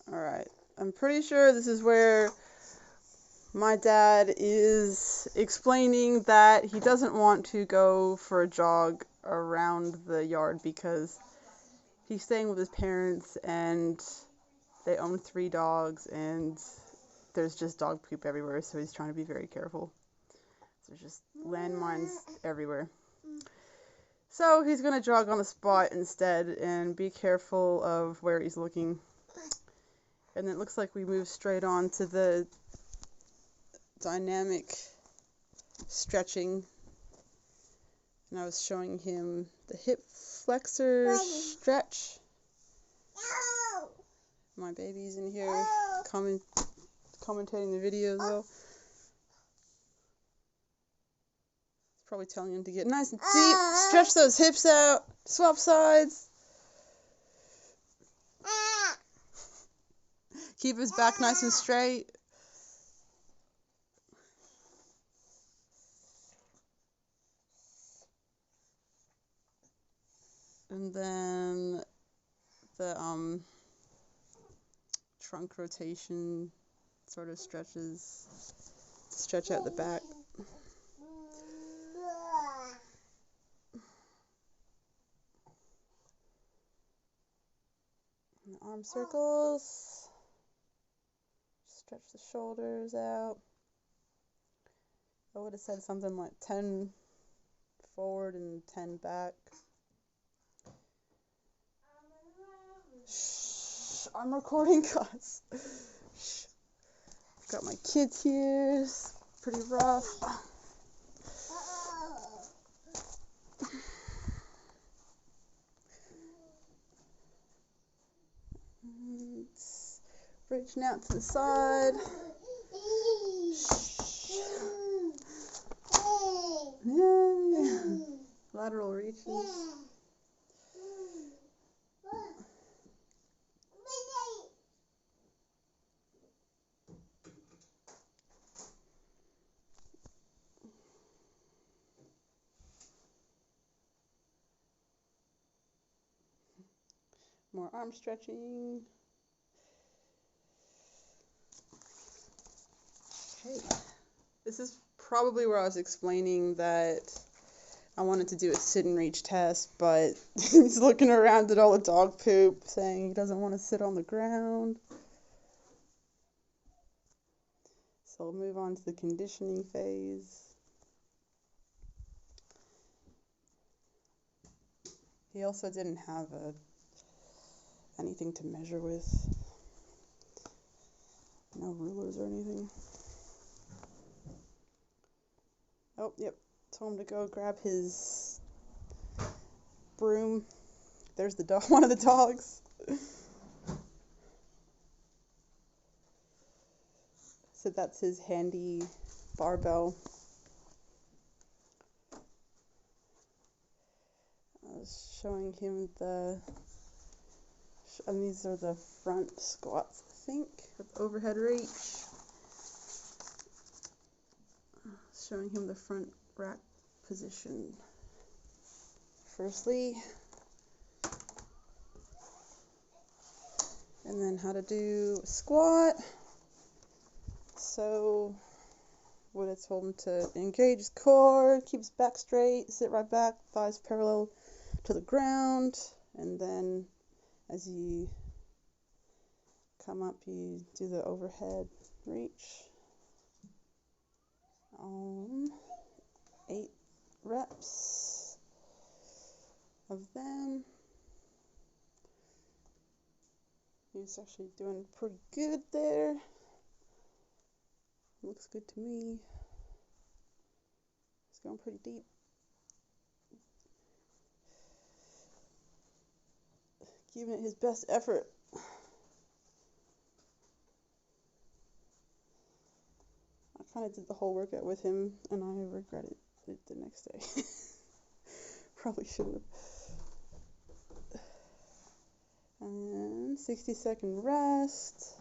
Alright, I'm pretty sure this is where my dad is explaining that he doesn't want to go for a jog around the yard because he's staying with his parents and they own 3 dogs and there's just dog poop everywhere, so he's trying to be very careful. There's just landmines everywhere. So he's going to jog on the spot instead and be careful of where he's looking. And it looks like we move straight on to the dynamic stretching. And I was showing him the hip flexor stretch. My baby's in here commentating the video as well. It's probably telling him to get nice and deep, stretch those hips out, swap sides. Keep his back nice and straight. And then the trunk rotation sort of stretches, stretch out the back. And the arm circles. Stretch the shoulders out. I would have said something like 10 forward and 10 back. Shh, I'm recording, guys. Shh. Got my kids here. It's pretty rough. Reaching out to the side. Yay. Lateral reaches. More arm stretching. Okay. This is probably where I was explaining that I wanted to do a sit and reach test, but he's looking around at all the dog poop, saying he doesn't want to sit on the ground. So we'll move on to the conditioning phase. He also didn't have anything to measure with. No rulers or anything. Oh, yep. Told him to go grab his broom. There's the dog, one of the dogs. So that's his handy barbell. I was showing him and these are the front squats, I think, with overhead reach. Showing him the front rack position. Firstly, and then how to do a squat. So would have told him to engage his core, keep his back straight, sit right back, thighs parallel to the ground, and then as you come up, you do the overhead reach. 8 reps of them. He's actually doing pretty good there. Looks good to me. He's going pretty deep. Giving it his best effort. I kind of did the whole workout with him, and I regretted it the next day. Probably shouldn't have. And 60-second rest.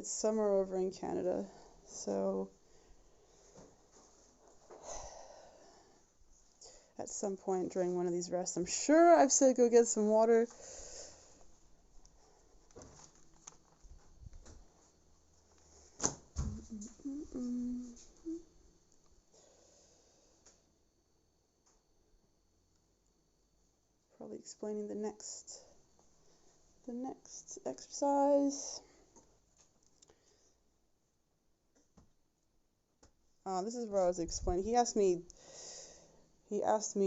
It's summer over in Canada, so at some point during one of these rests, I'm sure I've said go get some water. Probably explaining the next exercise. This is where I was explaining. He asked me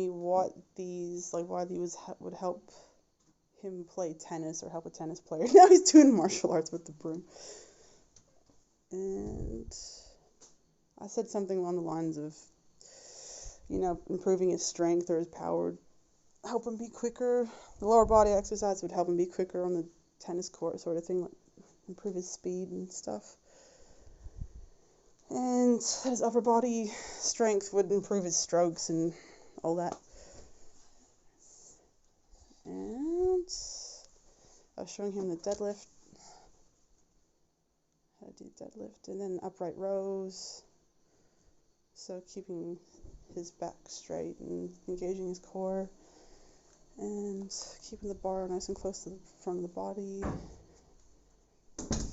what these, like, why these would help him play tennis or help a tennis player. Now he's doing martial arts with the broom. And I said something along the lines of, improving his strength or his power, help him be quicker. The lower body exercise would help him be quicker on the tennis court, sort of thing, like improve his speed and stuff. And his upper body strength would improve his strokes and all that. And I was showing him the deadlift, how to do deadlift, and then upright rows. So keeping his back straight and engaging his core, and keeping the bar nice and close to the front of the body,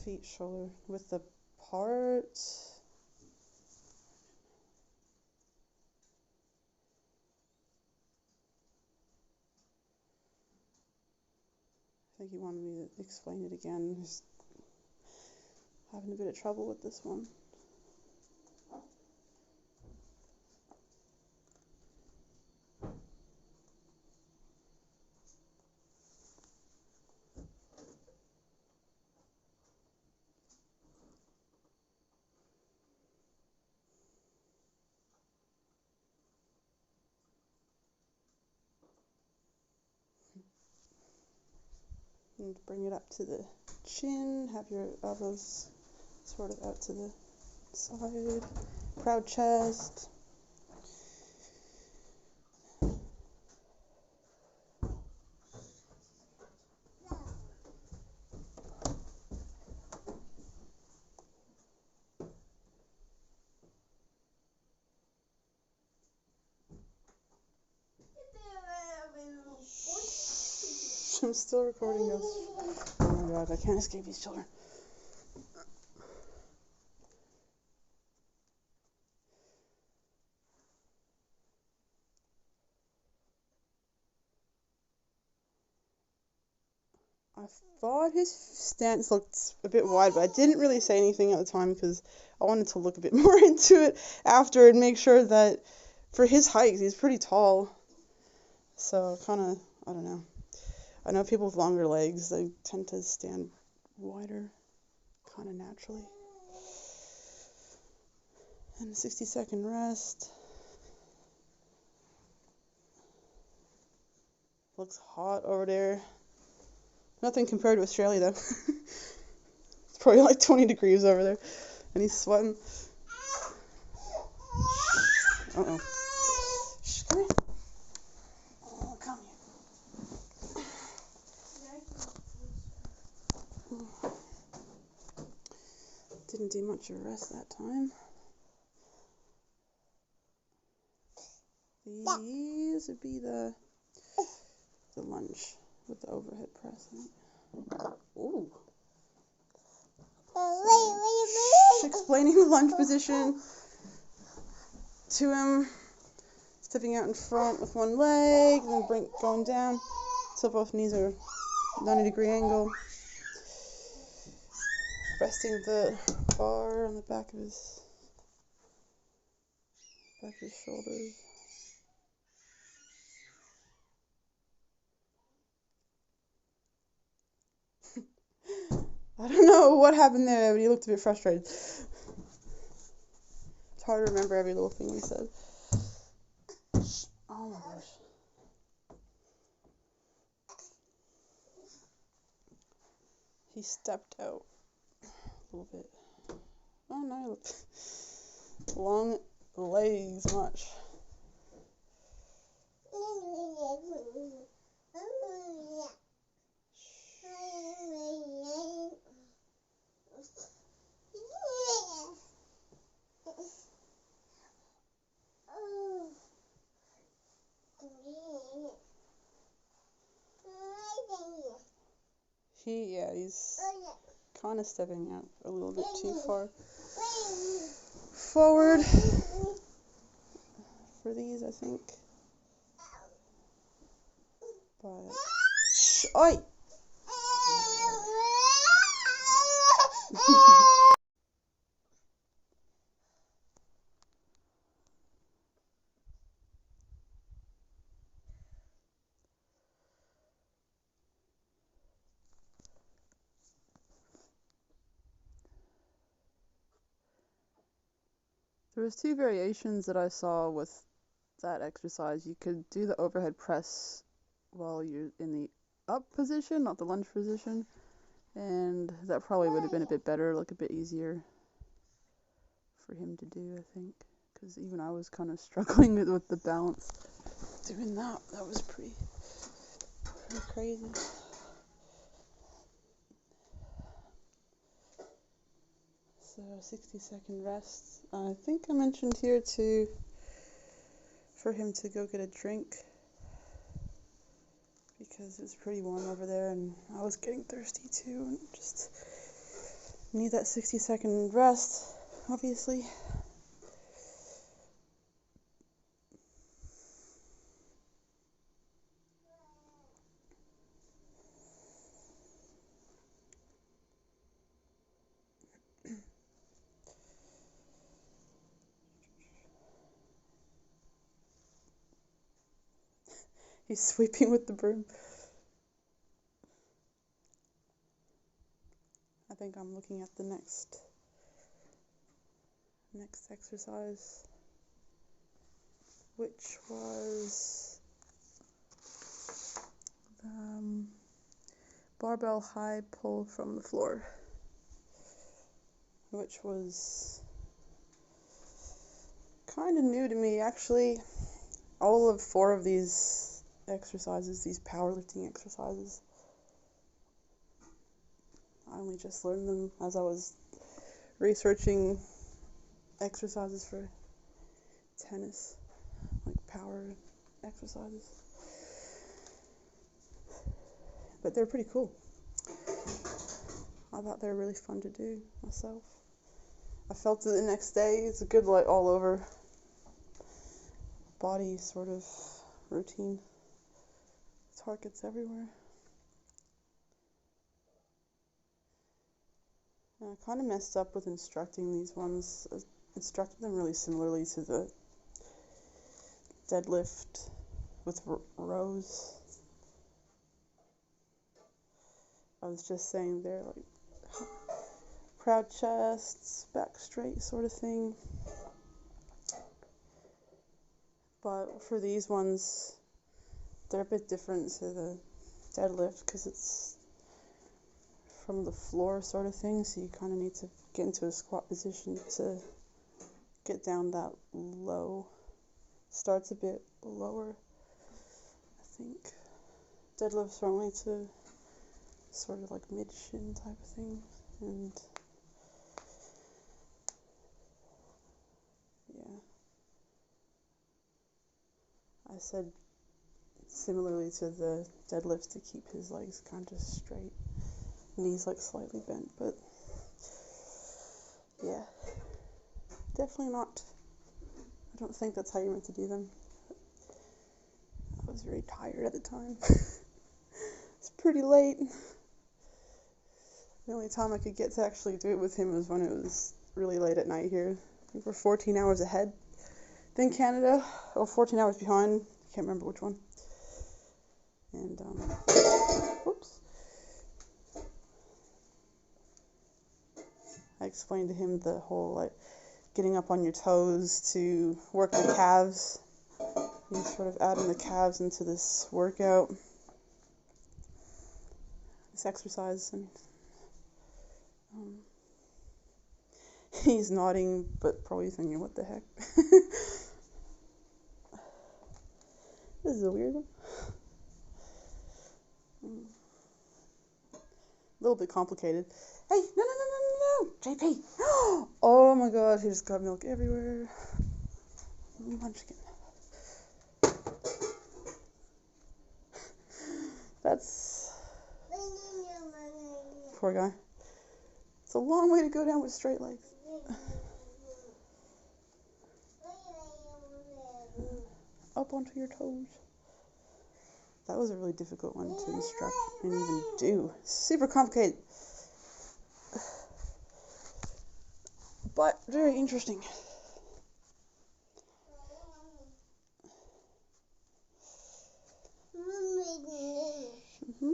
feet shoulder width apart. I think he wanted me to explain it again. Just having a bit of trouble with this one. And bring it up to the chin, have your elbows sort of out to the side, proud chest. I'm still recording this. Oh my god, I can't escape these children. I thought his stance looked a bit wide, but I didn't really say anything at the time because I wanted to look a bit more into it after and make sure that for his height, he's pretty tall. So kind of, I don't know. I know people with longer legs, they tend to stand wider, kind of naturally. And a 60-second rest. Looks hot over there. Nothing compared to Australia, though. It's probably like 20 degrees over there. And he's sweating. Uh-oh. Shh, come here. Oh, come here. Didn't do much of a rest that time. These would be the lunge with the overhead press. Ooh. So, explaining the lunge position to him, stepping out in front with one leg, and then going down, so both knees are 90-degree angle. Resting the bar on the back of his shoulders. I don't know what happened there, but he looked a bit frustrated. It's hard to remember every little thing he said. Oh my gosh. He stepped out a little bit. Oh no, look. Long legs, much. He's kind of stepping out a little bit too far forward for these, I think. But shh, oi! There was 2 variations that I saw with that exercise. You could do the overhead press while you're in the up position, not the lunge position, and that probably would have been a bit better, like a bit easier for him to do, I think, because even I was kind of struggling with the balance doing that. That was pretty crazy. So 60-second rest. I think I mentioned here for him to go get a drink because it's pretty warm over there and I was getting thirsty too and just need that 60-second rest, obviously. He's sweeping with the broom. I think I'm looking at the next exercise, which was barbell high pull from the floor, which was kind of new to me, actually. All of 4 of these exercises, these powerlifting exercises, I only just learned them as I was researching exercises for tennis, like power exercises. But they're pretty cool. I thought they were really fun to do myself. I felt it the next day. It's a good, like, all over body sort of routine. Targets everywhere. I kind of messed up with instructing these ones. I instructed them really similarly to the deadlift with rows. I was just saying they're like proud chests, back straight sort of thing. But for these ones, they're a bit different to the deadlift because it's from the floor sort of thing, so you kind of need to get into a squat position to get down that low. Starts a bit lower, I think. Deadlifts are only to sort of like mid-shin type of thing, and yeah. I said similarly to the deadlifts to keep his legs kind of straight, knees like slightly bent, but yeah, definitely not. I don't think that's how you're meant to do them. I was very tired at the time. It's pretty late. The only time I could get to actually do it with him was when it was really late at night here. We were 14 hours ahead than Canada, or 14 hours behind. I can't remember which one. And, whoops. I explained to him the whole, like, getting up on your toes to work the calves. You sort of adding the calves into this workout, this exercise, and he's nodding, but probably thinking, what the heck? This is a weird one. A little bit complicated. Hey, no, JP. Oh my god, he just got milk everywhere. Munchkin. That's Poor guy. It's a long way to go down with straight legs. Up onto your toes. That was a really difficult one to instruct and even do. Super complicated. But very interesting. Mm-hmm.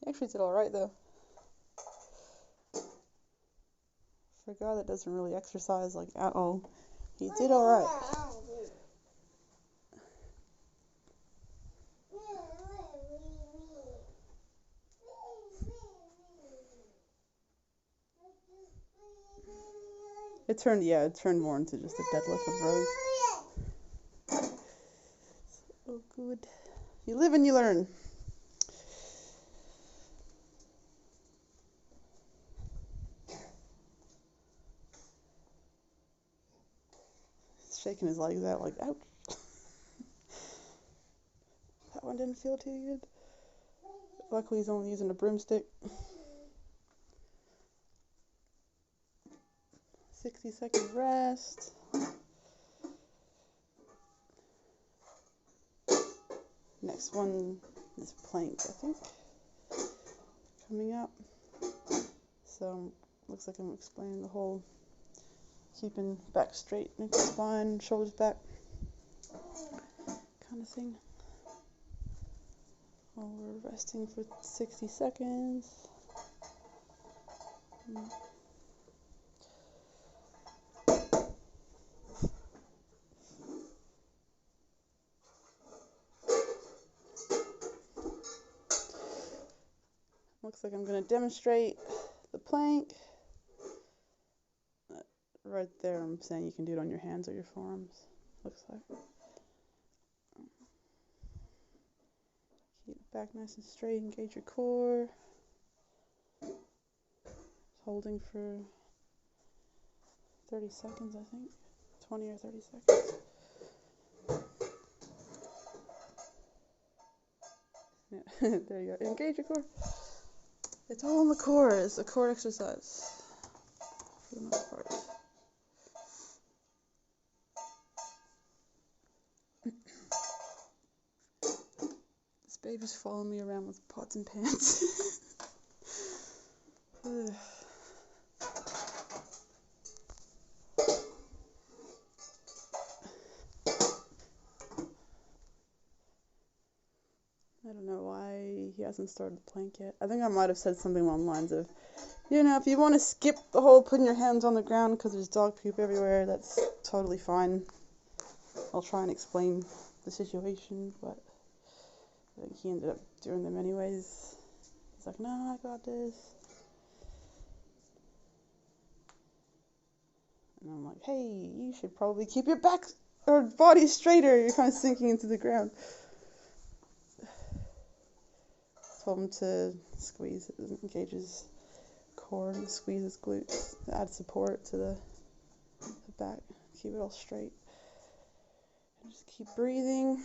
He actually did alright though. For a guy that doesn't really exercise like at all, he did alright. It turned more into just a deadlift with Rose. Oh, good. You live and you learn. He's shaking his legs out like, ouch. That one didn't feel too good. Luckily, he's only using a broomstick. 60-second rest. Next one is plank, I think. Coming up. So, looks like I'm explaining the whole keeping back straight, neck spine, shoulders back kind of thing. While we're resting for 60 seconds. Looks like I'm going to demonstrate the plank. Right there, I'm saying you can do it on your hands or your forearms. Looks like. Keep it back nice and straight, engage your core. Holding for 30 seconds, I think. 20 or 30 seconds. Yeah, there you go. Engage your core. It's all in the core. It's a core exercise for the most part. This baby's following me around with pots and pans. I don't know why he hasn't started the plank yet. I think I might have said something along the lines of, you know, if you want to skip the whole putting your hands on the ground because there's dog poop everywhere, that's totally fine. I'll try and explain the situation, but I think he ended up doing them anyways. He's like, no, I got this. And I'm like, hey, you should probably keep your back or body straighter. You're kind of sinking into the ground. Told him to squeeze, engage his core and squeeze his glutes to add support to the back. Keep it all straight. And just keep breathing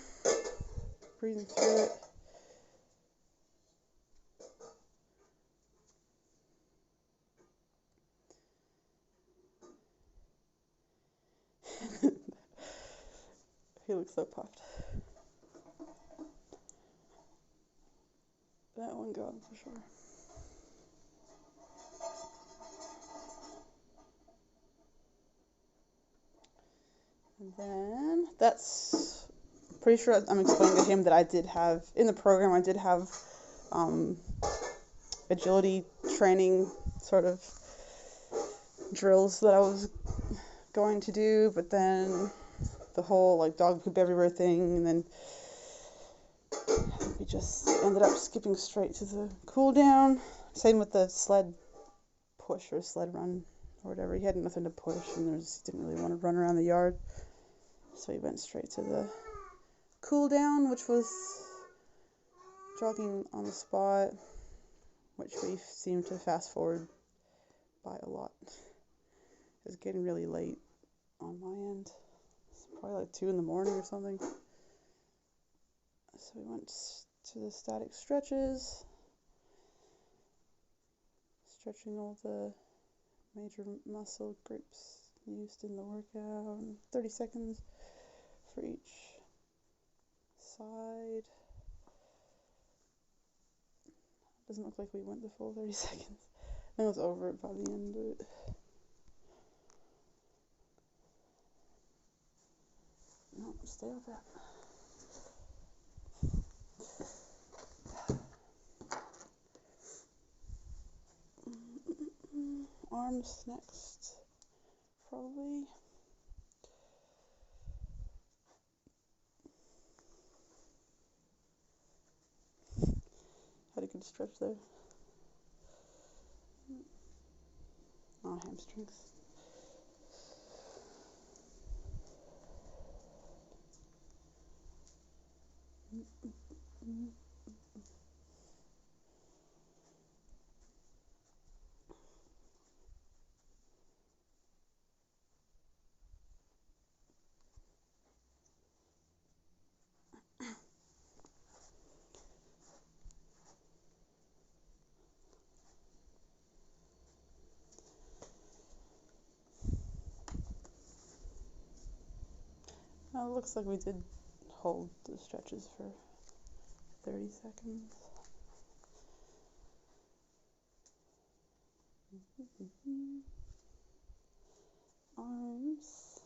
through it. He looks so puffed. That one got him for sure. And then that's pretty sure I'm explaining to him that I did have in the program. I did have agility training sort of drills that I was going to do, but then the whole like dog poop everywhere thing, and then we just ended up skipping straight to the cool down. Same with the sled push or sled run or whatever. He had nothing to push and he didn't really want to run around the yard, so he went straight to the cool down, which was jogging on the spot, which we seemed to fast forward by a lot. It was getting really late on my end. It's probably like 2 in the morning or something. So we went to the static stretches, stretching all the major muscle groups used in the workout, 30 seconds for each side. Doesn't look like we went the full 30 seconds. I was over it by the end of it. No, stay with that. Arms next, probably. Had a good stretch there. Oh, hamstrings. Well, it looks like we did hold the stretches for 30 seconds. Arms.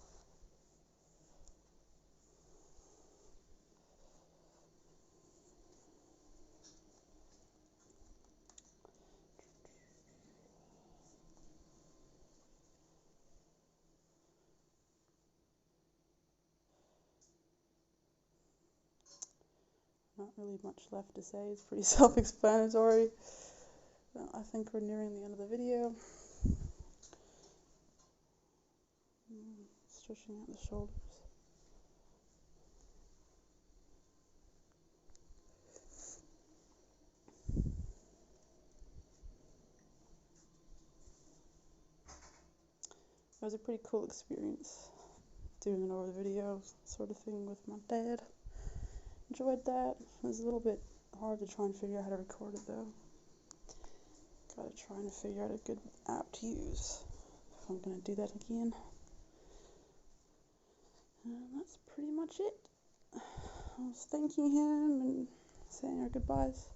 Not really much left to say. It's pretty self-explanatory. I think we're nearing the end of the video. Stretching out the shoulders. It was a pretty cool experience doing an over the video sort of thing with my dad. Enjoyed that. It was a little bit hard to try and figure out how to record it though. Gotta try and figure out a good app to use if I'm gonna do that again. And that's pretty much it. I was thanking him and saying our goodbyes.